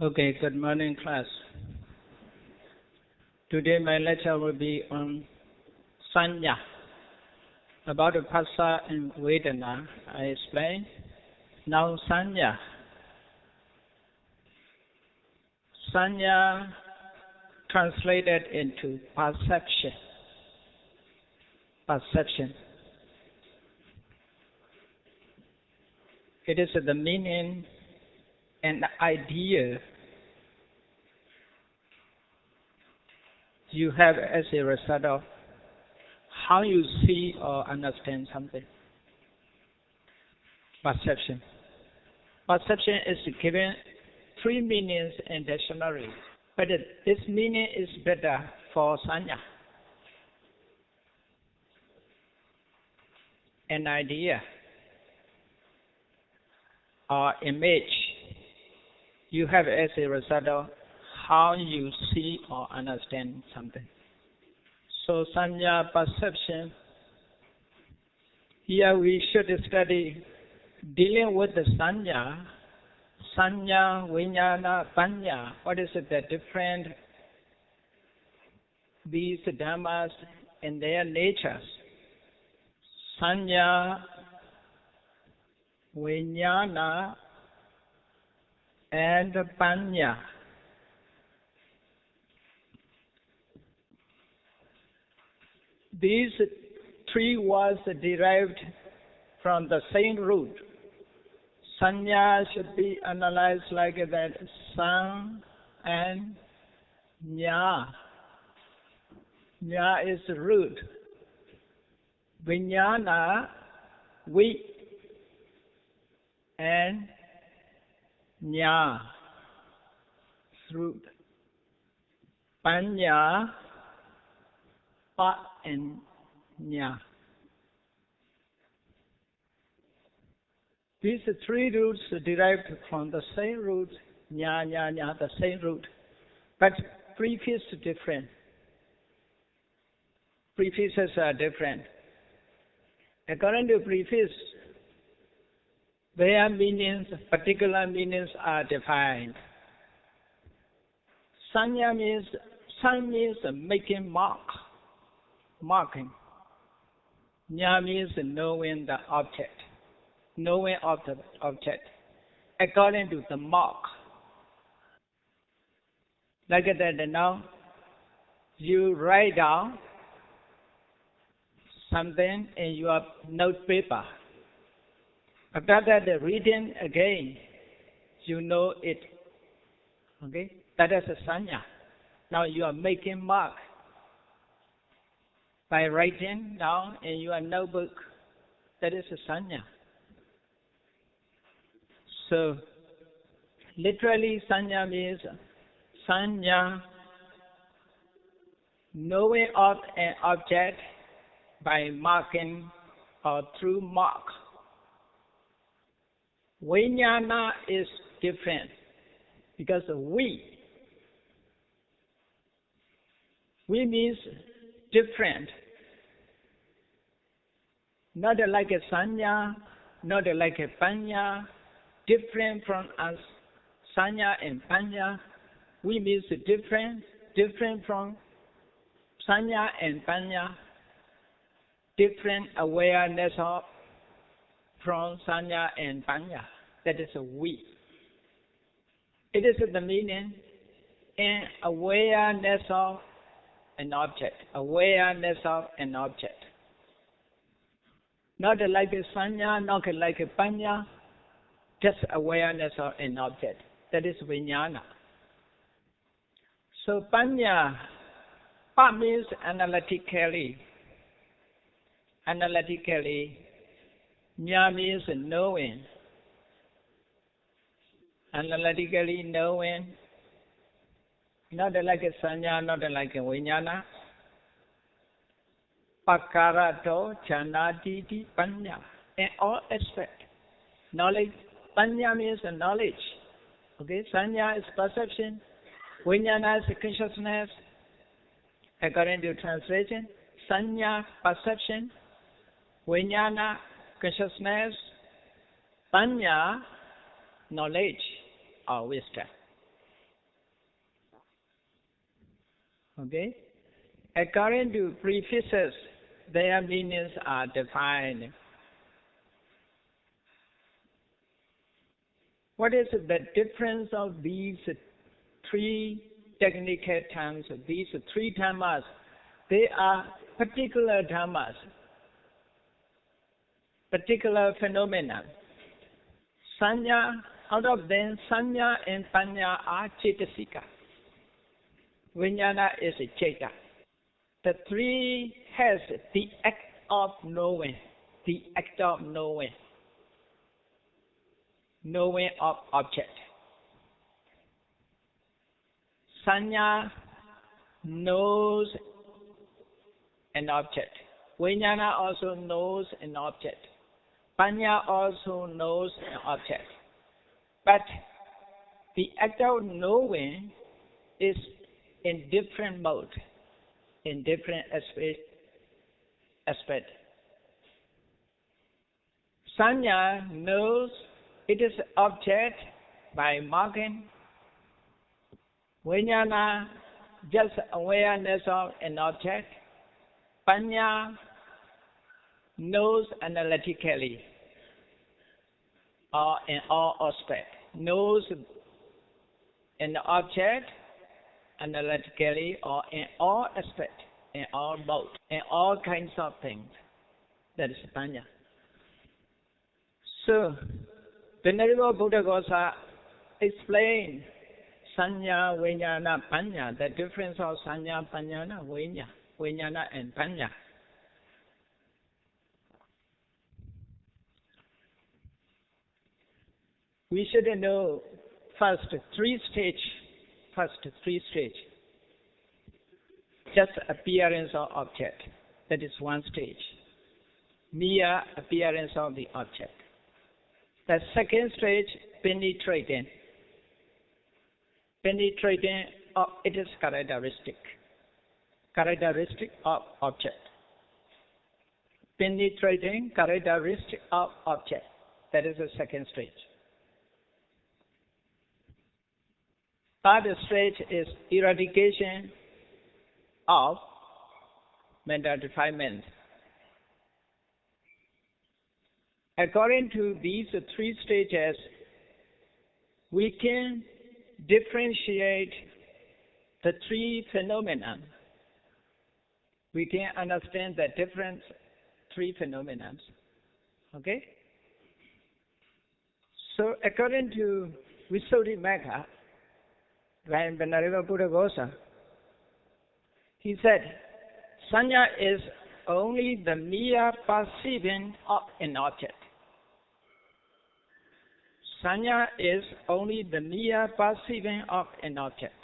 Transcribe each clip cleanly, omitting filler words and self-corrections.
Okay, good morning, class. Today my lecture will be on Sanya. About the Phassa and Vedana, I explain. Now Sanya. Sanya translated into perception. Perception. It is the meaning and idea you have as a result of how you see or understand something. Perception. Perception is given three meanings in dictionary, but this meaning is better for Sanya. An idea or image you have as a result of how you see or understand something. So Sanya perception, here we should study dealing with the Sanya, Vijnana, Panya. What is the different these dhammas in their natures? Sanya, Vijnana, and Panya. These three words are derived from the same root. Sanya should be analyzed like that, San and Nya. Nya is the root. Vijnana, we, and Nya, root. Panya, pa and Nya. These three roots are derived from the same root, Nya, the same root. But prefixes are different. Prefixes are different. According to prefix, their meanings, particular meanings are defined. Sanya means, san means making mark, marking. Nya means knowing the object, knowing of the object, according to the mark. Like that now, you write down something in your note paper. After that, reading again, you know it. Okay? That is a Sanya. Now you are making mark by writing down in your notebook. That is a Sanya. So, literally, Sanya means Sanya, knowing of an object by marking or through mark. Vijnana is different because we means different. Not like a Sanya, not like a Panya, different from us. Sanya and Panya, we means different from Sanya and Panya, different awareness of from Sanya and Panya. That is a we. It is the meaning and awareness of an object. Awareness of an object. Not like a Sanya, not like a Panya, just awareness of an object. That is Vijnana. So Panya, Pa means analytically. Analytically. Nya means knowing. Analytically knowing. Not like a Sanya, not like a Vijnana. Pakarato chanaditi panya. In all aspects. Knowledge. Panya means knowledge. Okay, Sanya is perception. Vijnana is consciousness. According to translation, Sanya, perception. Vijnana, consciousness. Panya, knowledge or wisdom. Okay? According to prefixes, their meanings are defined. What is the difference of these three technical terms, these three dhammas? They are particular dhammas, particular phenomena. Sanya, out of them, Sanya and Panya are Cetasika. Vijnana is a Ceta. The three has the act of knowing, the act of knowing of object. Sanya knows an object. Vijnana also knows an object. Panya also knows an object. But the act of knowing is in different mode, in different aspect. Sanya knows it is object by marking. Vijnana, just awareness of an object. Panya knows analytically or in all aspects. Knows an object analytically or in all aspects, in all modes, in all kinds of things. That is Panya. So, Venerable Buddhaghosa explained Sanya, Vijnana, Panya, the difference of Sanya, Panya, Vijnana and Panya. We should know first three stage. Just appearance of object. That is one stage. Mere appearance of the object. The second stage, penetrating. Penetrating of it is characteristic of object. Penetrating characteristic of object. That is the second stage. Third stage is eradication of mental defilement. According to these three stages, we can differentiate the three phenomena. We can understand the different three phenomena. Okay? So according to Visuddhimagga, when Venerable Buddhaghosa, he said, Sanya is only the mere perceiving of an object. Sanya is only the mere perceiving of an object.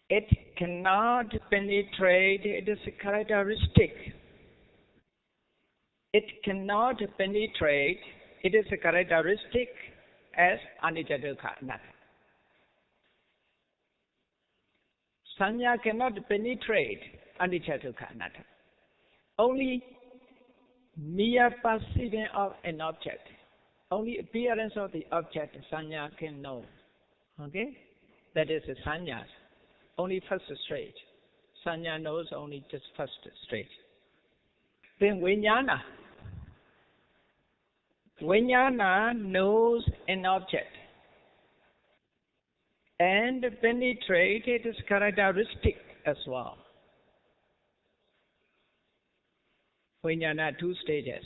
It cannot penetrate its characteristic. It cannot penetrate its characteristic as anicca dukkha anatta. Sanya cannot penetrate anicca dukkha anatta. Only mere perceiving of an object, only appearance of the object, Sanya can know. Okay? That is the Sanya. Only first stage. Sanya knows only just first stage. Then Vijnana. Vijnana knows an object and penetrate its characteristic as well. Vijnana, two stages.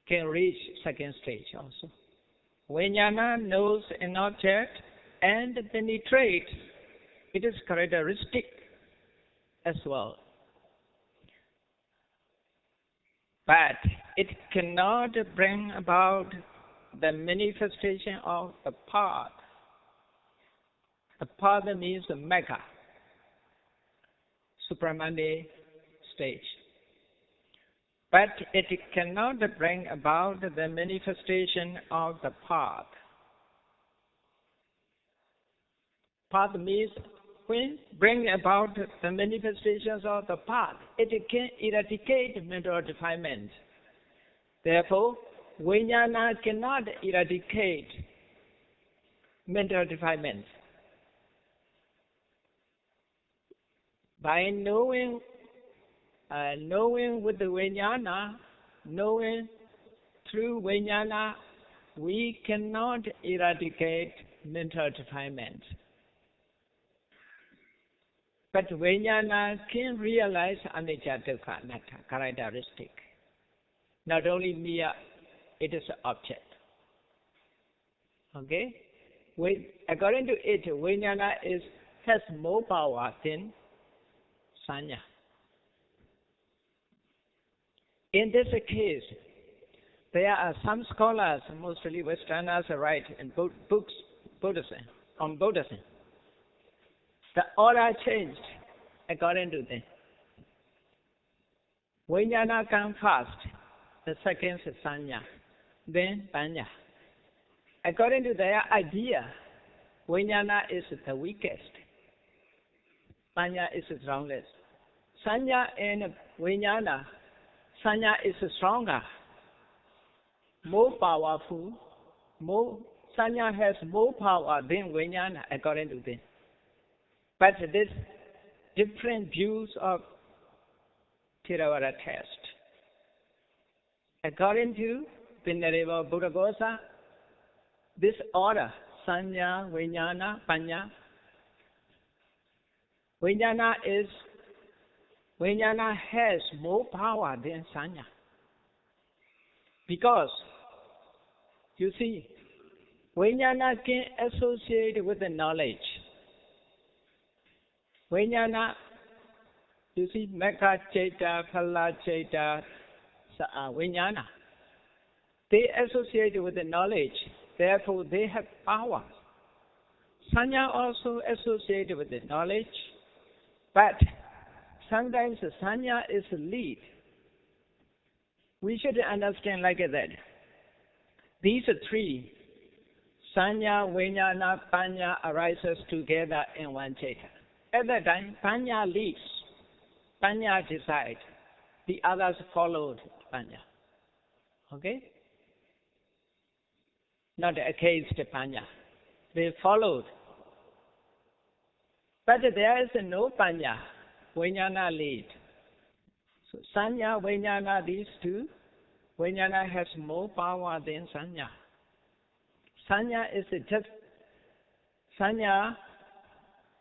Can reach second stage also. Vijnana knows an object and penetrates its characteristic as well. But it cannot bring about the manifestation of the path. The path means the Magga, Supramani stage. But it cannot bring about the manifestation of the path. Path means when bring about the manifestations of the path, it can eradicate mental defilement. Therefore, Vijnana cannot eradicate mental defilement. By knowing with the Vijnana, knowing through Vijnana, we cannot eradicate mental defilement. But Vijnana can realize anicca dukkha anatta characteristic. Not only mere, it is an object. Okay? According to it, Vijnana has more power than Sanya. In this case, there are some scholars, mostly Westerners, write in books on Buddhism. The order changed according to them. Vijnana comes first, the second is Sanya, then Panya. According to their idea, Vijnana is the weakest, Panya is the strongest. Sanya and Vijnana, Sanya is stronger, more powerful, Sanya has more power than Vijnana according to them. But this different views of Theravada text. According to Venerable Buddhaghosa, this order, Sanya, Vijnana, Panya, Vijnana has more power than Sanya. Because, you see, Vijnana can associate with the knowledge. Vijnana, you see, Mekha Chaita, Phala Chaita, Vijnana. They associate with the knowledge, therefore they have power. Sanya also associated with the knowledge, but sometimes Sanya is lead. We should understand like that. These three, Sanya, Vijnana, Panya, arises together in one Chaita. At that time, Panya leads, Panya decides, the others followed Panya. Okay? Not against Panya. They followed. But there is no Panya, Vijnana lead. So Sanya, Vijnana, these two, Vijnana has more power than Sanya. Sanya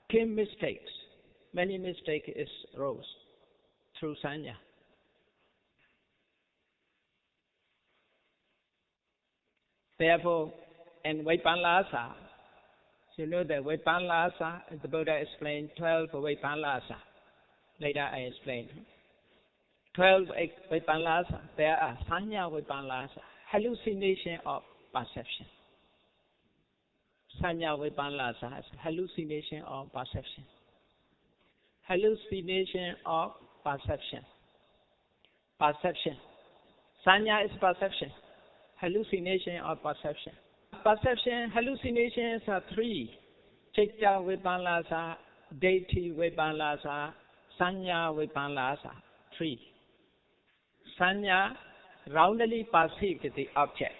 came mistakes. Many mistakes arose through Sanya. Therefore, in Vipanlasa, you know that Vipanlasa, the Buddha explained 12 Vipanlasa. Later I explained. 12 Vipanlasa, there are Sanya Vipanlasa, hallucination of perception. Sanya Vipanlasa has hallucination of perception. Hallucination of perception. Perception. Sanya is perception. Hallucination of perception. Perception, hallucinations are three. Chitta Vipanlasa, Deity Vipanlasa, Sanya Vipanlasa, three. Sanya roundly perceived the object.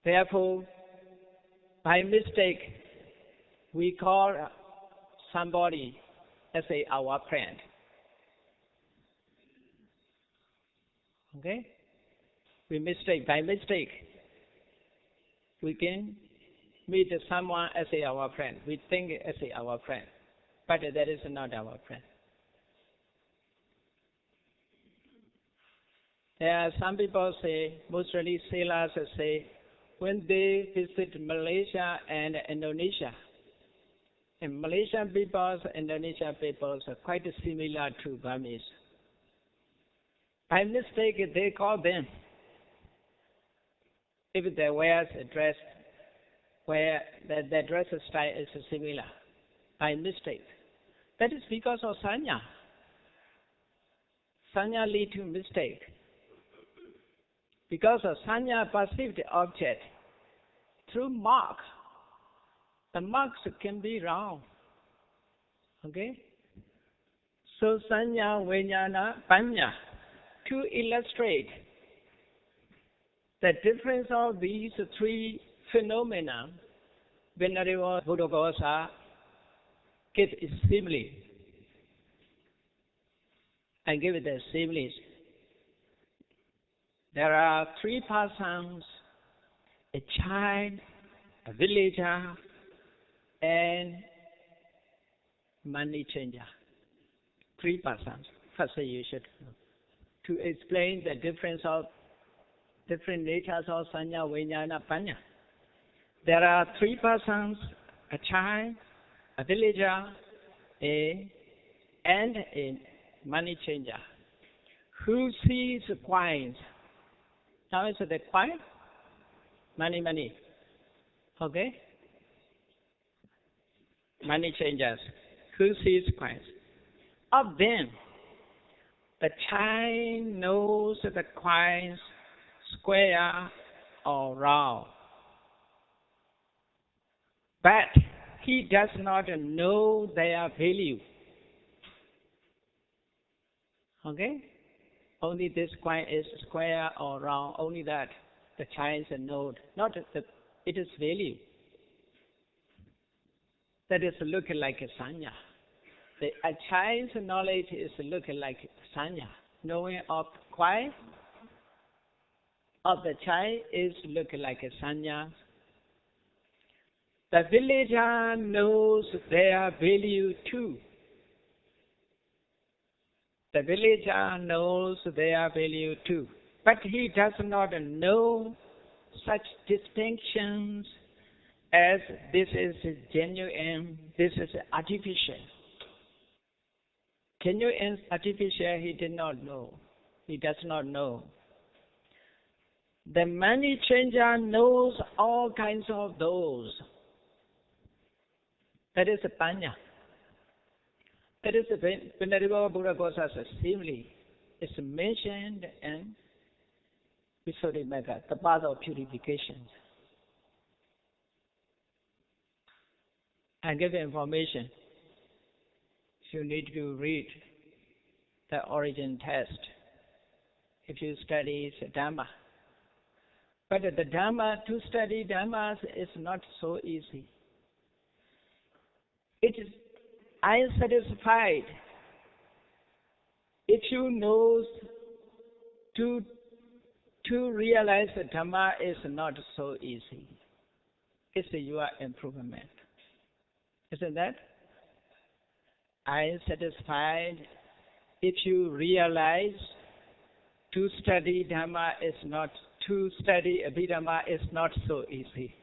Therefore, by mistake, we call somebody as our friend. Okay? By mistake, we can meet someone as our friend. We think as our friend, but that is not our friend. There are some people say, mostly sailors say, when they visit Malaysia and Indonesia, and Malaysian peoples, Indonesian peoples are quite similar to Burmese. By mistake, they call them. If they wear a dress where the dress style is similar, by mistake. That is because of Sanya. Sanya lead to mistake. Because of Sanya perceived object through mark. The marks can be wrong. Okay? So Sanya, Vijnana, Panya, to illustrate the difference of these three phenomena, Venerable Buddhaghosa gives a simile. I give it the similes. There are three persons: a child, a villager, and money changer. Three persons. First, you should know. To explain the difference of different natures of sanya, vijnana, panya. There are three persons: a child, a villager, and a money changer, who sees coins. Now is the coin? Money. Okay? Money changers, who sees coins. Of them, the child knows the coins square or round, but he does not know their value. Okay? Only this coin is square or round, only that the child knows, not its value. That is looking like a sanya. A child's knowledge is looking like sanya. Knowing of coin of the child is looking like a sanya. The villager knows their value too. The villager knows their value too, but he does not know such distinctions as this is genuine, this is artificial. Genuine, artificial, he did not know. He does not know. The money changer knows all kinds of those. That is a panya. That is the Venerable Buddha Gossa's simile. It's mentioned in Visuddhimagga, the path of purification. I give information. You need to read the origin text if you study the Dhamma. But the Dhamma, to study Dhammas is not so easy. It is unsatisfied if you know to realize the Dhamma is not so easy. It's your improvement. Isn't that? I am satisfied if you realize to study Dhamma is not, to study Abhidhamma is not so easy.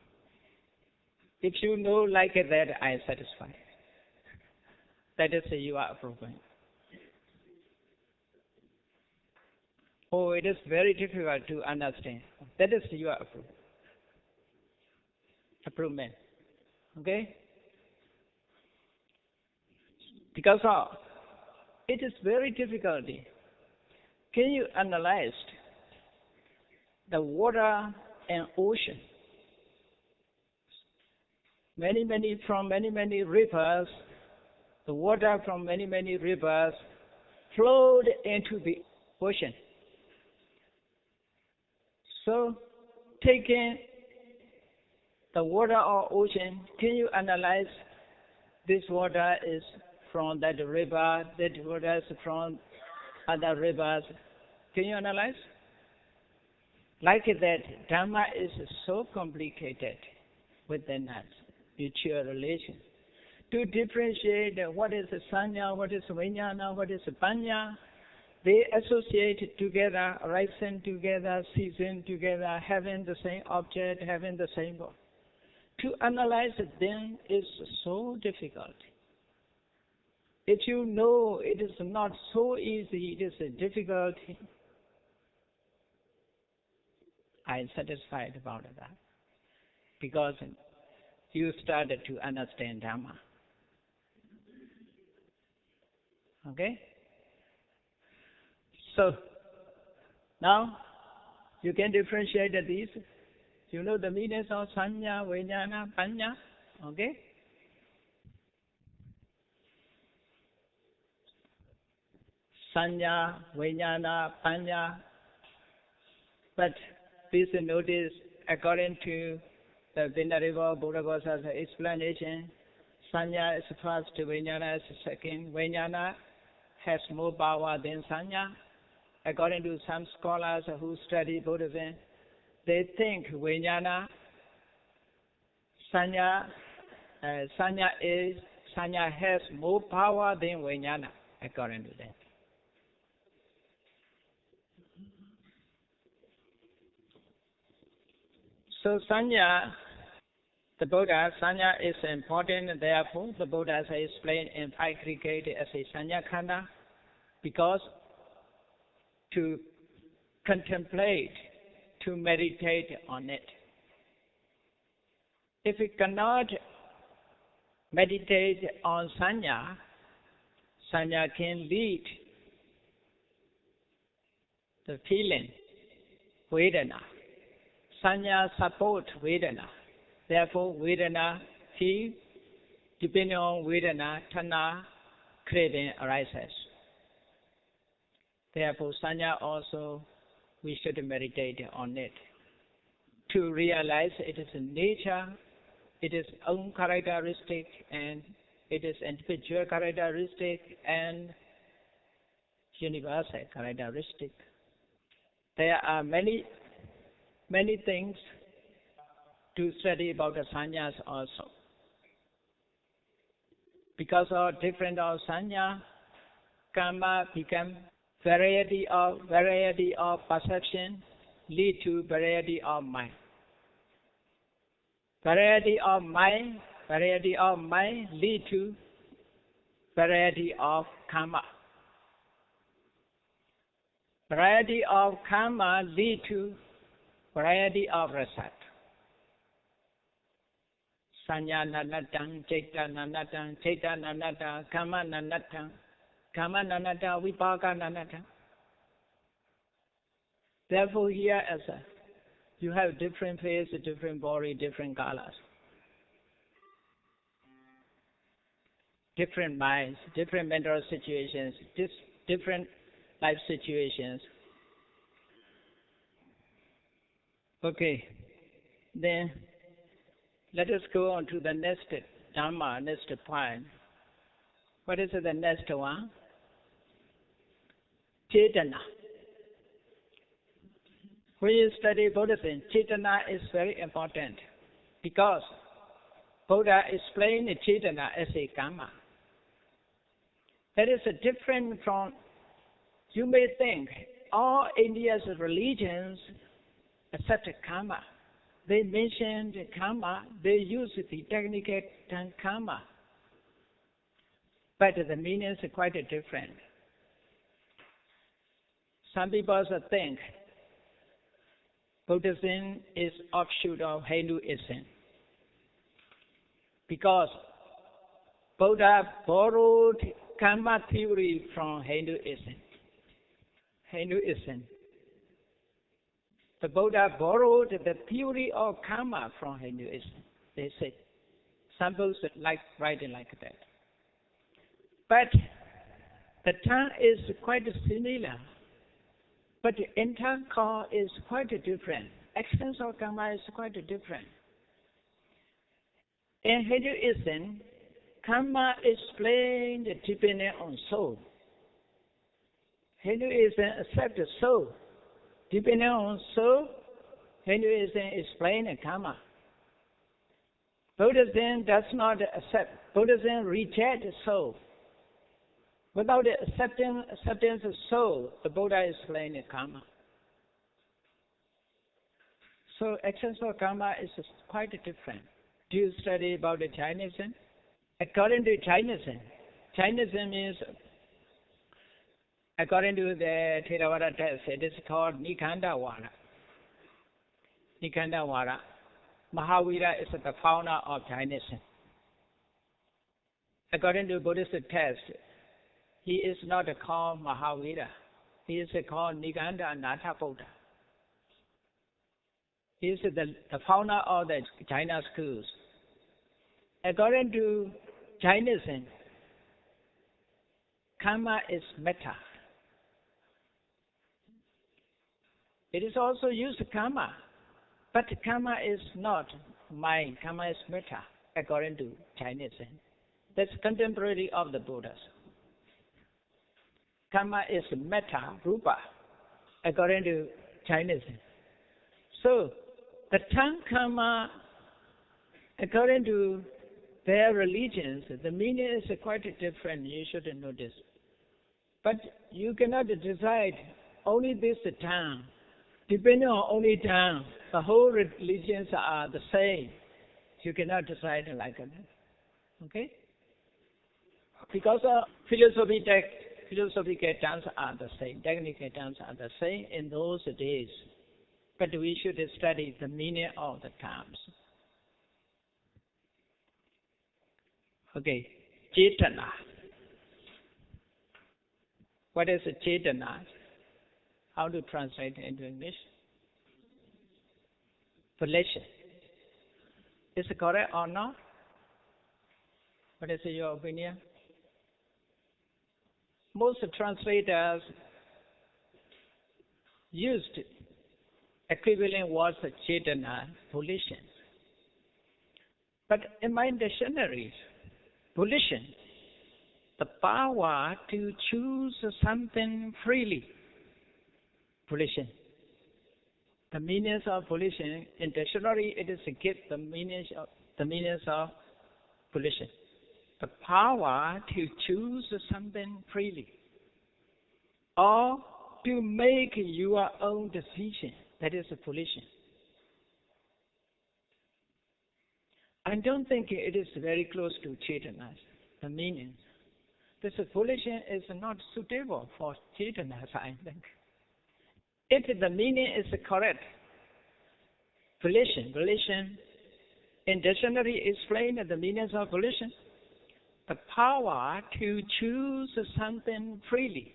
If you know like that, I am satisfied. That is your improvement. Oh, it is very difficult to understand. That is your improvement. Okay? Because it is very difficult. Can you analyze the water and ocean? From many rivers, the water from many rivers flowed into the ocean. So, taking the water or ocean, can you analyze this water is from that river, that water is from other rivers? Can you analyze? Like that, Dhamma is so complicated within us, mutual relation. To differentiate what is sanya, what is vijnana, what is panya, they associate together, rising together, ceasing together, having the same object, having the same goal. To analyze them is so difficult. If you know it is not so easy, it is a difficulty, I am satisfied about that. Because you started to understand Dhamma. Okay? So, now you can differentiate these. You know the meanings of sanya, vijnana, panya. Okay? Sanya, vijnana, panya. But please notice, according to the Venerable Buddha Gossa's explanation, sanya is first, vijnana is second. Vijnana has more power than Sanya. According to some scholars who study Buddhism, they think Vijnana, Sanya has more power than Vijnana, according to them. So Sanya, the Buddha, Sanya is important, therefore the Buddha has explained in five cricket as a Sanya Khanda, because to contemplate, to meditate on it. If we cannot meditate on Sanya, Sanya can lead the feeling, Vedana. Sanya support Vedana. Therefore, Vedana, feel, depending on Vedana, Tana, craving arises. Therefore, Sanya also, we should meditate on it. To realize it is nature, it is own characteristic, and it is individual characteristic and universal characteristic. There are many things to study about the Sanyas also. Because of different of Sanya, karma become variety of perception lead to variety of mind. Variety of mind lead to variety of karma. Variety of karma lead to variety of result. Sanya nanatang, Chaita nanatang, Chaita nanatang, Karma nanatang, Karma nanatang, Vipaka nanatang. Therefore here as you have different face, different body, different colors. Different minds, different mental situations, different life situations. Okay, then let us go on to the next Dhamma, next point. What is the next one? Chetana. When you study Buddhism, Chetana is very important because Buddha explained Chetana as a karma. That is different from, you may think, all India's religions accept karma. They mentioned karma, they use the technical term karma. But the meaning is quite different. Some people think Buddhism is offshoot of Hinduism. Because Buddha borrowed karma theory from Hinduism. The Buddha borrowed the theory of karma from Hinduism. They say. Some people like writing like that. But the term is quite similar. But the entire core is quite different. Essence of karma is quite different. In Hinduism, karma is explained depending on soul. Hinduism accepts soul. Depending on soul, Hinduism explains karma. Buddhism does not accept. Buddhism rejects soul. Without the acceptance of soul, the Buddha explained karma. So essence of karma is quite different. Do you study about the Jainism? According to Jainism is, according to the Theravada text, it is called Nikhandavada. Nikhandavada. Mahavira is the founder of Jainism. According to Buddhist text, he is not called Mahavira. He is called Nikhandanath Buddha. He is the founder of the China schools. According to Jainism, karma is metta. It is also used karma, but karma is not mind. Karma is metta, according to Jainism. That's contemporary of the Buddhas. Karma is metta, rupa, according to Chinese. So, the term karma, according to their religions, the meaning is quite different. You should know this. But you cannot decide only this term. Depending on only term, the whole religions are the same. You cannot decide like that. Okay? Because philosophical terms are the same, technical terms are the same in those days. But we should study the meaning of the terms. Okay, Chetana. What is Chetana? How to translate into English? Volition. Is it correct or not? What is your opinion? Most translators used equivalent words Chetana, volition. But in my dictionary, volition, the power to choose something freely. Volition. The meanings of volition in dictionary, it is give the meanings of volition. The power to choose something freely, or to make your own decision. That is a volition. I don't think it is very close to Chetana, the meaning. This volition is not suitable for Chetana, I think. If the meaning is correct, volition, in dictionary explain the meanings of volition. The power to choose something freely,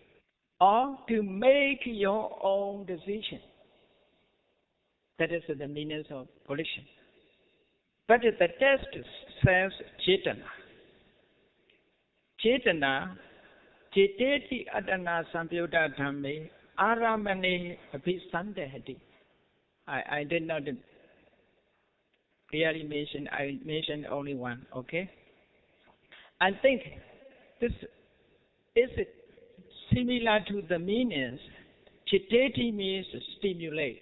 or to make your own decision. That is the meanings of volition. But the text says Chetana. Chetana, Cheteti Adana Sampyuta Dhamme, Aramane Abhisandehati. I did not clearly mention, I mentioned only one, okay? I think this is similar to the meanings. Cheteti means stimulate.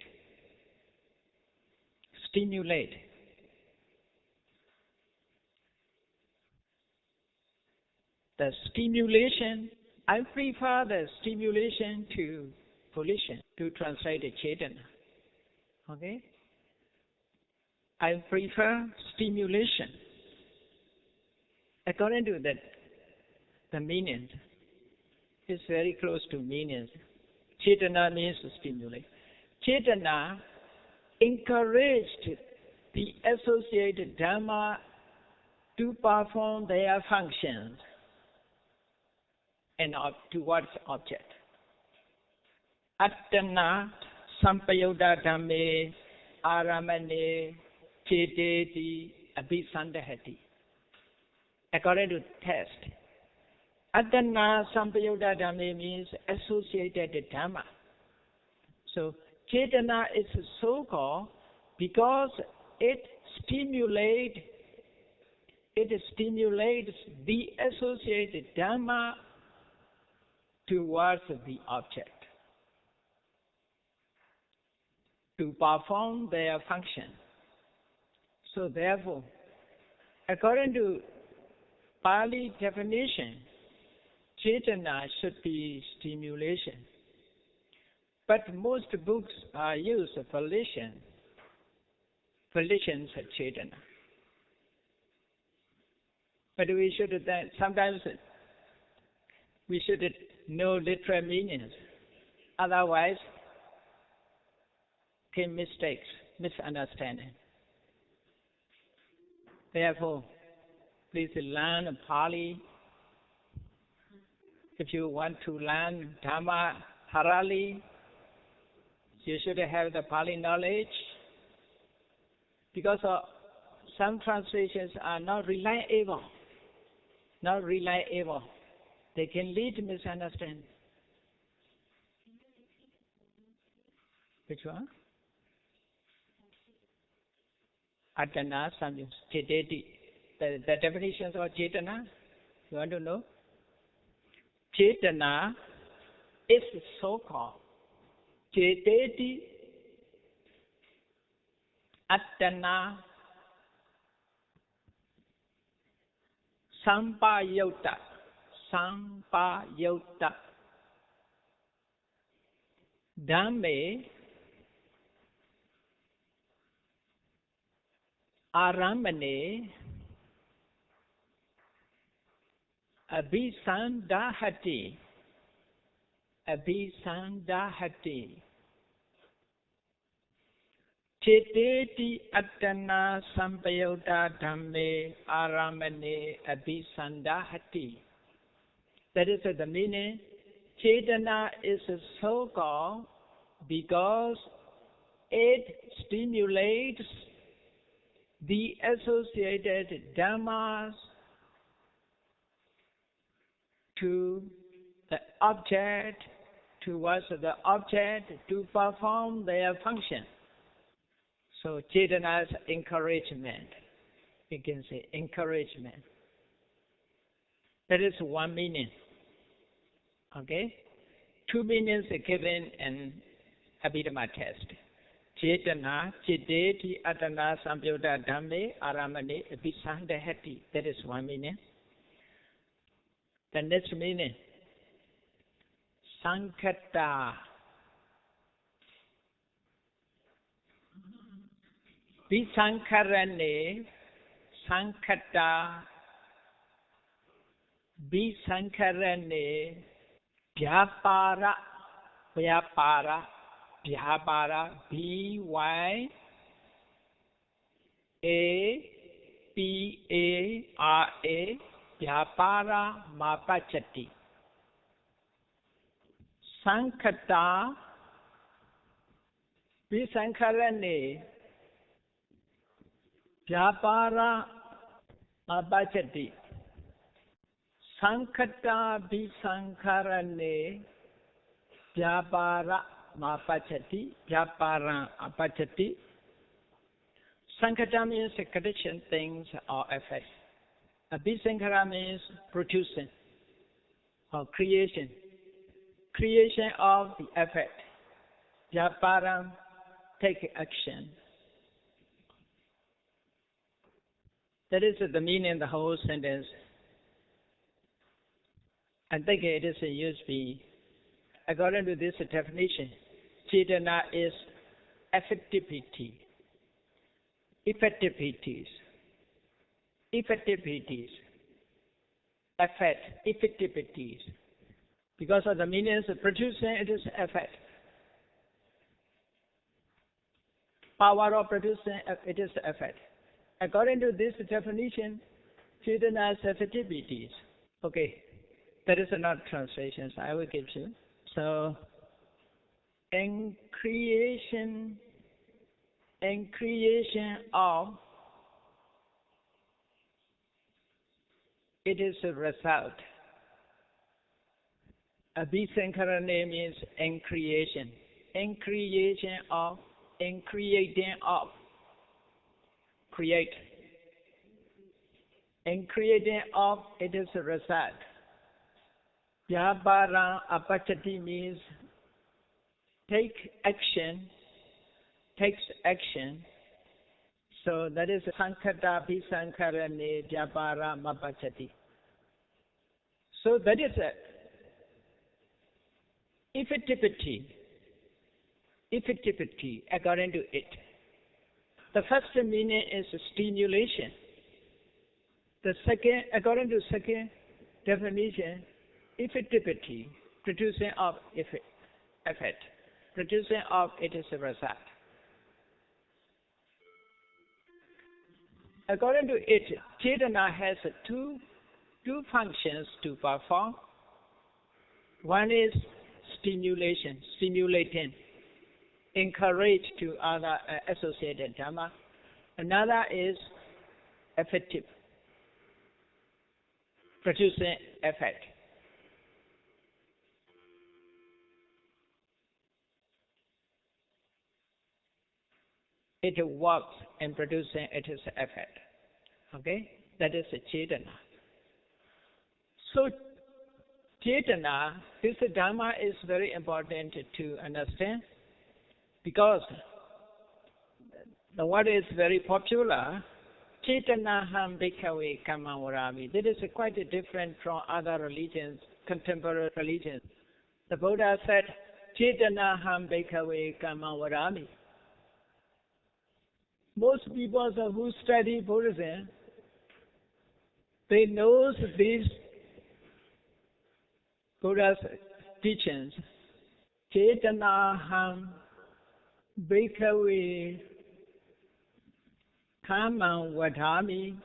Stimulate. The stimulation, I prefer the stimulation to volition, to translate Chetana. Okay? I prefer stimulation. According to that, the meaning is very close to meanings. Chetana means stimulate. Chetana encouraged the associated Dhamma to perform their functions and towards object. Attana sampayuddha dhamme aramane cheteti abhisandahati. According to text, Attana sampayuddha dhamme means associated Dhamma. So Chetana is so-called because it stimulates the associated Dhamma towards the object to perform their function. So therefore, according to Pali definition, Chetana should be stimulation. But most books are used volition. Volitions are Chetana. But we should then, sometimes we should know literal meanings. Otherwise, came mistakes, misunderstanding. Therefore, please learn Pali. If you want to learn Dhamma thoroughly, you should have the Pali knowledge. Because some translations are not reliable. Not reliable. They can lead to misunderstanding. Which one? Atana, something, Cheteti. The definitions of Chetana, you want to know? Chetana is so-called Cheteti Attana Sampayota. Sampayota. Dhamme Aramane Abhisandahati. Abhisandahati. Cheteti Attana Sampayota Dhamme Aramane Abhisandahati. That is the meaning. Chetana is so-called because it stimulates the associated dhammas to the object, towards the object to perform their function. So Chetana's encouragement, you can say encouragement. That is one meaning. Okay? Two meanings are given in Abhidhamma text. Chetana, Cheteti Attana Sampayota Dhamme Aramane Abhisandahati. That is one meaning. The next meaning, Sankhata. Visankharane, Sankhata, Visankharane, Vyapara, Vyapara, Vyapara, B-Y-A-P-A-R-A, Vyapara Mapachati. Sankhata, Visankharane, Vyapara Mapachati. Sankhata Visankharane Vyapara Mapachati. Vyapara Apachati. Sankhata means condition, things or effects. Abhisankhara means producing or creation. Creation of the effect. Vyapara, take action. That is the meaning of the whole sentence. I think it is used to be, according to this definition, Chetana is effectivity. Effectivities. Effectivities. Effect. Effectivities. Because of the meanings of producing, it is effect. Power of producing, it is effect. According to this definition, Chetana is effectivities. Okay. That is not translations I will give you. So, in creation of, it is a result. Abhisankarane means in creation. In creation of, in creating of. Create. In creating of, it is a result. Vyapara apachati means take action, takes action. So that is Sankhata Visankharane Vyapara Mapachati. So that is effectivity. Effectivity according to it. The first meaning is stimulation. The second, according to second definition, effectivity, producing of effect. Producing of it is a result. According to it, Chetana has two functions to perform. One is stimulation, stimulating, encourage to other associated dhamma. Another is effective, producing effect. It works in producing its effect. Okay? That is a Chetana. So, Chetana, this Dhamma is very important to understand because the word is very popular. Chetanaham bhikkhave kamma varami. That is quite different from other religions, contemporary religions. The Buddha said, Chetanaham bhikkhave kamma varami. Most people who study Buddhism, they know these Buddha's teachings. Chetanaham bhikkhave kamma vadhami.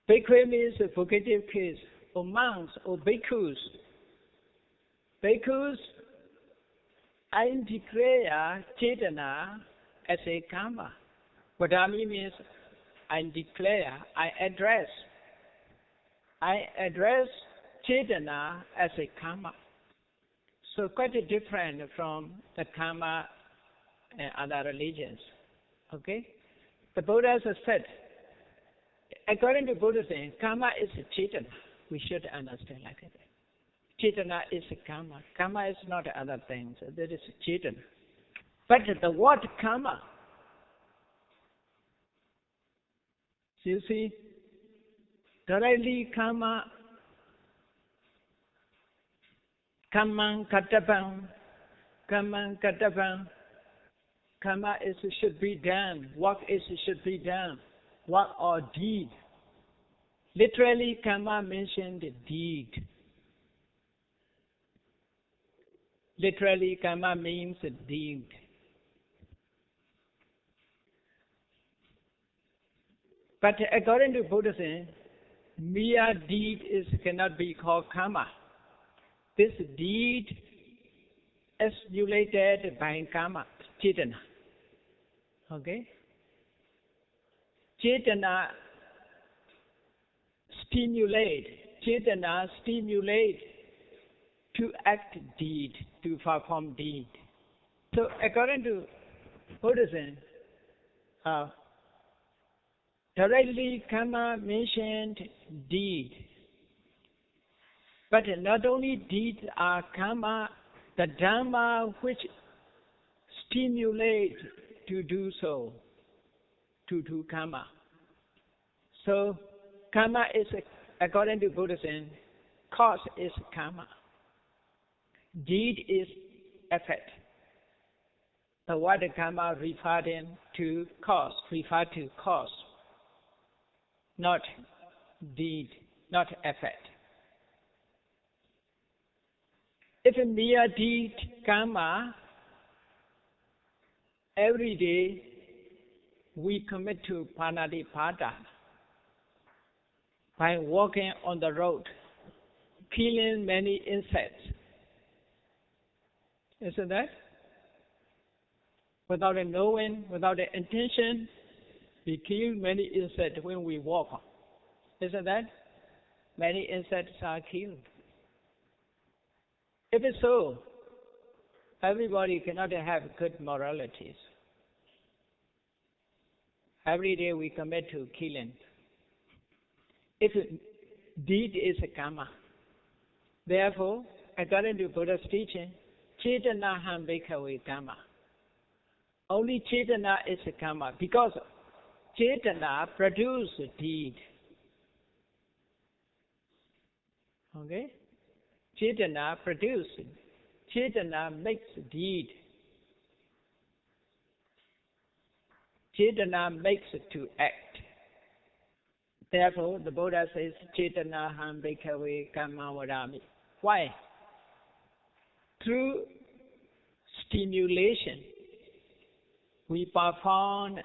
Bhikkhu means a vocative case, or monks, or bhikkhus. Bhikkhus, I declare Chetana as a karma. Vadhami means I declare, I address Chetana as a karma. So quite different from the karma in other religions. Okay? The Buddha said, according to Buddhism, karma is a Chetana. We should understand like that. Chetana is a karma. Karma is not other things. That is Chetana. But the word karma, you see, directly karma, kammang katabang, karma is should be done. Work is should be done. Work or deed. Literally, karma mentioned deed. Literally, karma means deed. But according to Buddhism, mere deed cannot be called karma. This deed is stimulated by karma, Chetana. Okay? Chetana stimulate to act deed, to perform deed. So according to Buddhism, directly karma mentioned deed. But not only deeds are karma, the Dhamma which stimulate to do so, to do karma. So karma is, according to Buddhism, cause is karma. Deed is effect. The word karma referred to cause, not deed, not effect. If a mere deed karma, every day we commit to pranatipada by walking on the road, killing many insects. Isn't that? Without a knowing, without an intention, we kill many insects when we walk. Isn't that? Many insects are killed. If it's so, everybody cannot have good moralities. Every day we commit to killing. If deed is a karma, therefore, according to Buddha's teaching, Chetanaham bhikkhave karma. Only Chetana is a karma because Chetana produces deed. Okay? Chetana produces. Chetana makes deed. Chetana makes it to act. Therefore, the Buddha says, Chetanaham bhikkhave kamma vadami. Why? Through stimulation, we perform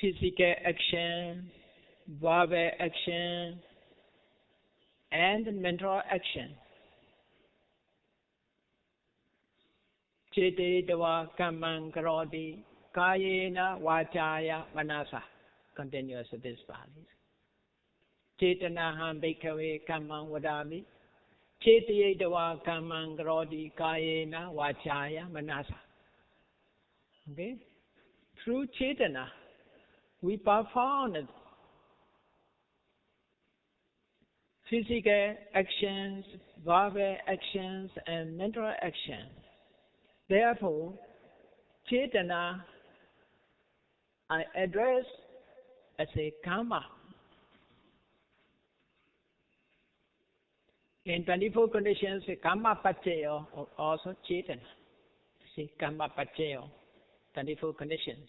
physical action, verbal action, and mental action. Chete dava kammang karoti kayena vachaya manasa. Continues this Pali. Chetanaham bhikkhave kammang vadami. Chete dava kammang karoti kayena vachaya manasa. Okay? Through Chetana, we perform physical actions, verbal actions, and mental actions. Therefore, Chetana I address as a karma. In 24 conditions, karma pachayo also Chetana. See, karma pachayo, 24 conditions.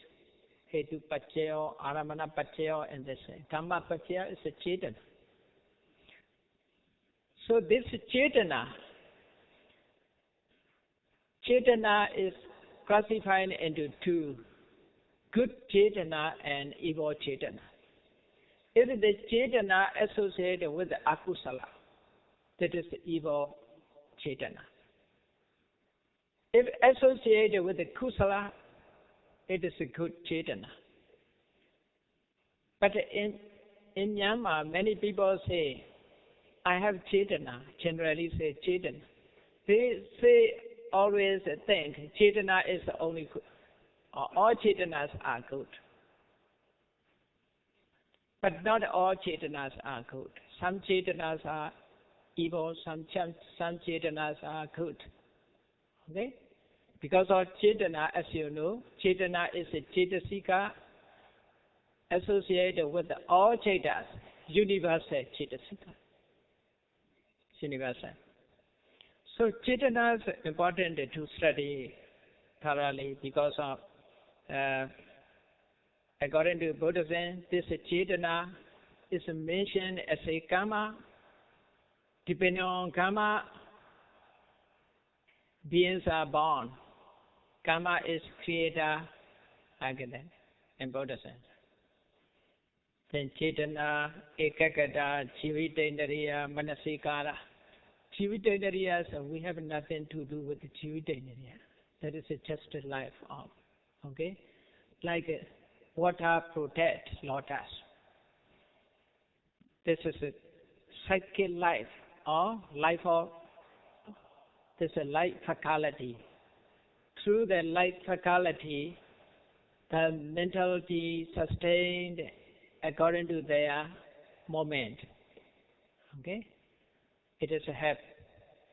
Hetu pachayo, aramana pachayo, and this. Karma pachayo is a Chetana. So this Chetana is classified into two, good Chetana and evil Chetana. If the Chetana associated with the akusala, that is evil Chetana. If associated with the kusala, it is a good Chetana. But in Myanmar, many people say, I have Chetana, generally say Chetana. They say, always think Chetana is the only good. All Chetanas are good. But not all Chetanas are good. Some Chetanas are evil, some Chetanas are good. Okay? Because of Chetana, as you know, Chetana is a Chetasika associated with all Chetas, universal Chetasika. Universal. So Chetana is important to study thoroughly because of, according to Buddhism, this Chetana is mentioned as a karma. Depending on karma, beings are born. Karma is creator, again, in Buddhism. Then Chetana, Ekakata, Jivitendriya, Manasikara. Jivitendriya, so we have nothing to do with the Jivitendriya. That is just a life of, okay? Like water protects lotus. This is a psychic life or life of, this is a life faculty. Through the life faculty, the mentality sustained according to their moment. Okay? It is a help.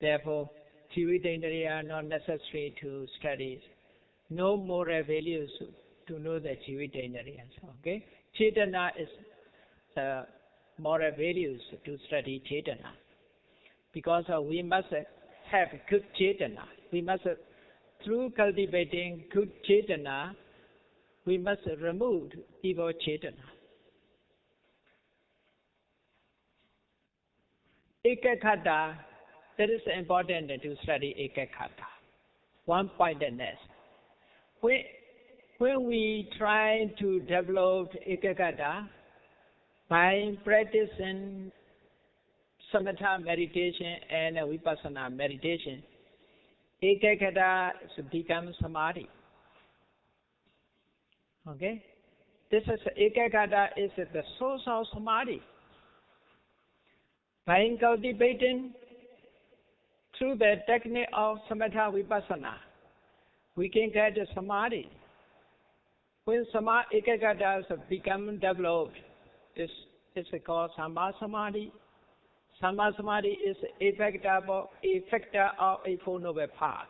Therefore, Jivitendriya are not necessary to study. No moral values to know the Jivitendriya. Okay? Chetana is the moral values to study Chetana. Because we must have good Chetana. We must, through cultivating good Chetana, we must remove evil Chetana. Ekakhata, that is important to study Ekakhata. One-pointedness. When we try to develop Ekakhata by practicing samatha meditation and vipassana meditation, Ekakhata becomes samadhi. Okay? This is Ekakhata is the source of samadhi. By cultivating through the technique of samatha vipassana, we can get samadhi. When Ekakhata become developed, this is called Samma Samadhi. Samma Samadhi is effector of a Four Noble Path.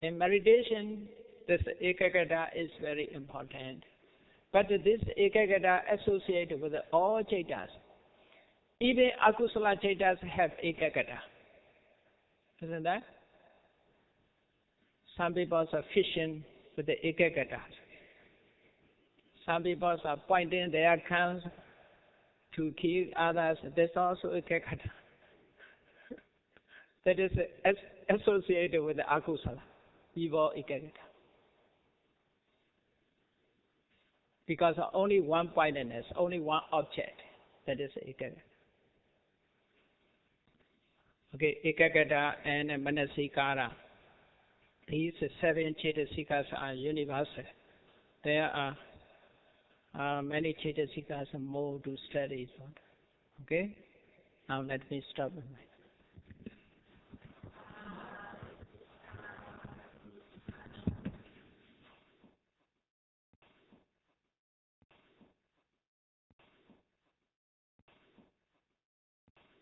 In meditation, this Ekakhata is very important. But this Ekakhata associated with all Chetas. Even akusala Chetas have Ekakhata. Isn't that? Some people are fishing with the Ekakhata. Some people are pointing their guns to kill others. There's also Ekakhata. That is associated with the akusala, evil Ekakhata. Because only one pointedness, only one object, that is Ekakhata. Okay, Ekakhata and Manasikara. These 7 Chetasikas are universal. There are many Chetasikas more to study. Okay? Now let me stop.